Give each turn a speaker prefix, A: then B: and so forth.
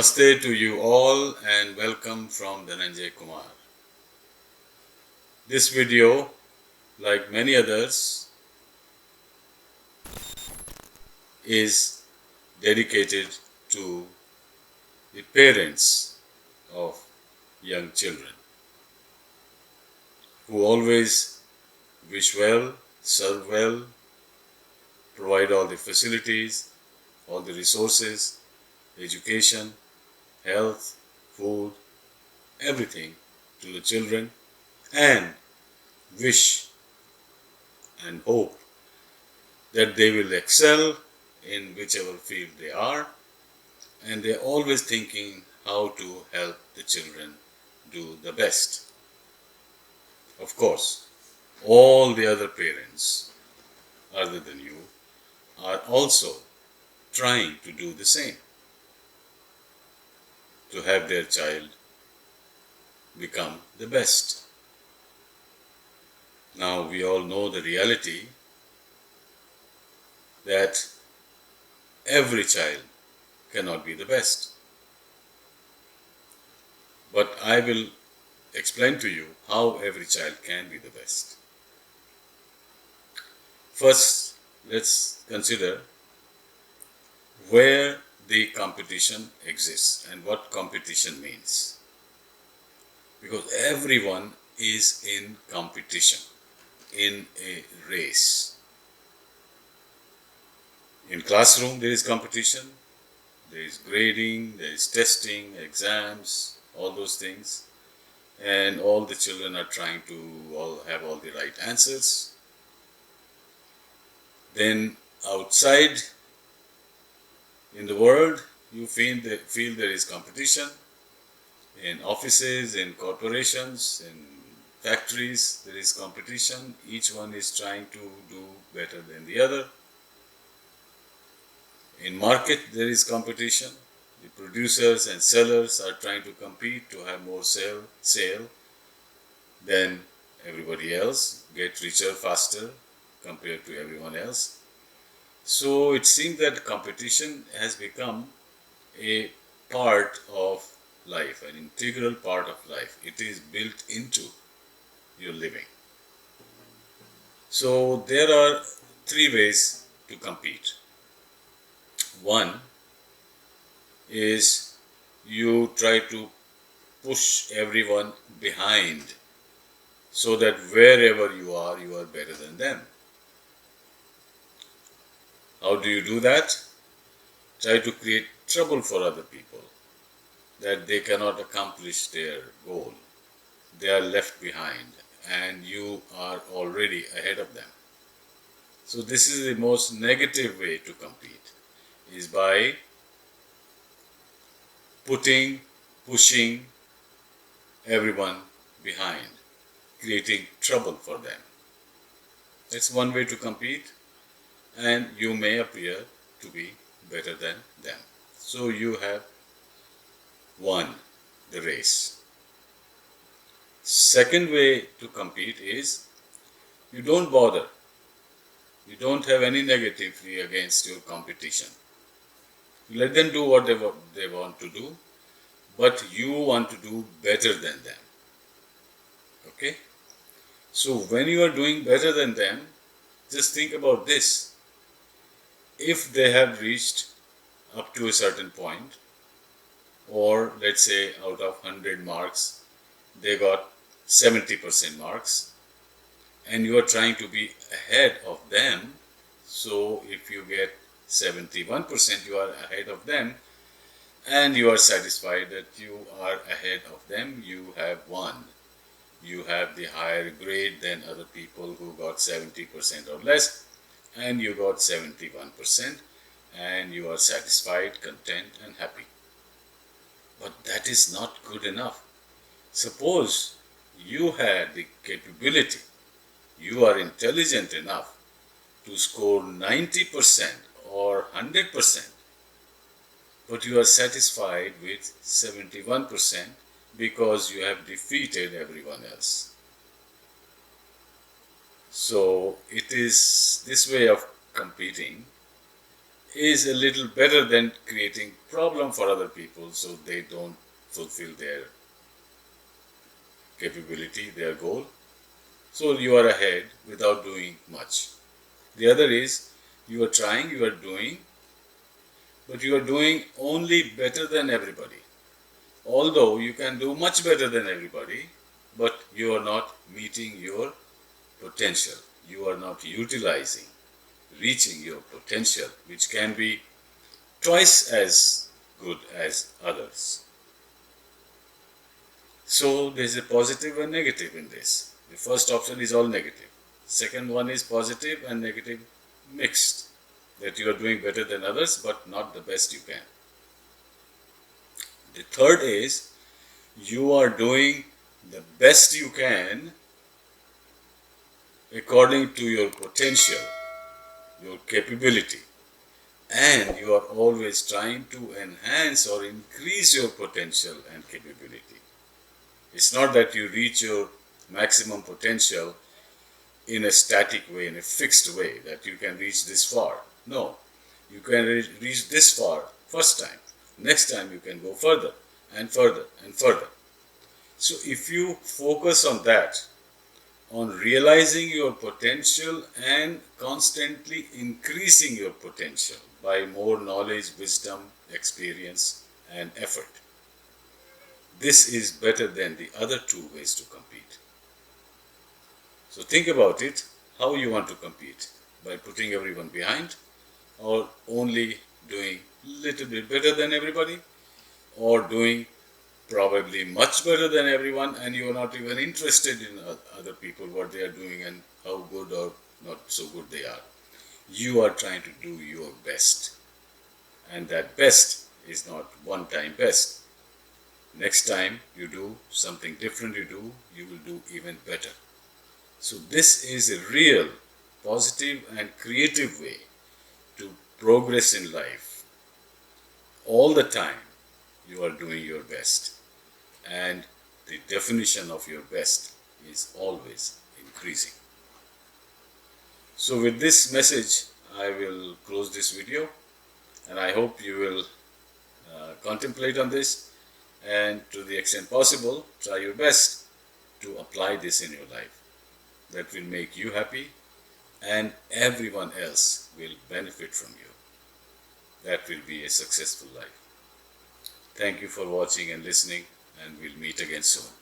A: Namaste to you all and welcome from Dhananjaya Kumar. This video, like many others, is dedicated to the parents of young children who always wish well, serve well, provide all the facilities, all the resources, education, health, food, everything to the children, and wish and hope that they will excel in whichever field they are, and they're always thinking how to help the children do the best. Of course, all the other parents other than you are also trying to do the same, to have their child become the best. Now we all know the reality that every child cannot be the best. But I will explain to you how every child can be the best. First, let's consider where the competition exists and what competition means. Because everyone is in competition, in a race. In classroom there is competition, there is grading, there is testing, exams, all those things. And all the children are trying to all have all the right answers. Then outside in the world, you feel there is competition. In offices, in corporations, in factories, there is competition. Each one is trying to do better than the other. In market, there is competition. The producers and sellers are trying to compete to have more sale than everybody else, get richer faster compared to everyone else. So it seems that competition has become a part of life, an integral part of life. It is built into your living. So there are three ways to compete. One is you try to push everyone behind so that wherever you are better than them. How do you do that? Try to create trouble for other people, that they cannot accomplish their goal. They are left behind and you are already ahead of them. So this is the most negative way to compete, is by pushing everyone behind, creating trouble for them. That's one way to compete, and you may appear to be better than them. So you have won the race. Second way to compete is you don't bother. You don't have any negativity against your competition. You let them do what they want to do, but you want to do better than them. Okay? So when you are doing better than them, just think about this. If they have reached up to a certain point, or let's say out of 100 marks, they got 70% marks, and you are trying to be ahead of them. So if you get 71%, you are ahead of them, and you are satisfied that you are ahead of them, you have won. You have the higher grade than other people who got 70% or less, and you got 71%, and you are satisfied, content, and happy. But that is not good enough. Suppose you had the capability, you are intelligent enough to score 90% or 100%, but you are satisfied with 71% because you have defeated everyone else. So it is this way of competing is a little better than creating problem for other people so they don't fulfill their capability, their goal. So you are ahead without doing much. The other is you are trying, you are doing, but you are doing only better than everybody. Although you can do much better than everybody, but you are not meeting your potential. You are not utilizing, reaching your potential, which can be twice as good as others. So there is a positive and negative in this. The first option is all negative. Second one is positive and negative mixed. That you are doing better than others, but not the best you can. The third is you are doing the best you can according to your potential, your capability, and you are always trying to enhance or increase your potential and capability. It's not that you reach your maximum potential in a static way, in a fixed way, that you can reach this far. No, you can reach this far first time. Next time you can go further and further and further. So if you focus on that, on realizing your potential and constantly increasing your potential by more knowledge, wisdom, experience, and effort, this is better than the other two ways to compete. So think about it, how you want to compete, by putting everyone behind, or only doing little bit better than everybody, or doing probably much better than everyone and you are not even interested in other people, what they are doing and how good or not so good they are. You are trying to do your best, and that best is not one time best. Next time you do something different, you will do even better. So this is a real positive and creative way to progress in life. All the time you are doing your best, and the definition of your best is always increasing. So with this message I will close this video, and I hope you will contemplate on this, and to the extent possible try your best to apply this in your life. That will make you happy and everyone else will benefit from you. That will be a successful life. Thank you for watching and listening, and we'll meet again soon.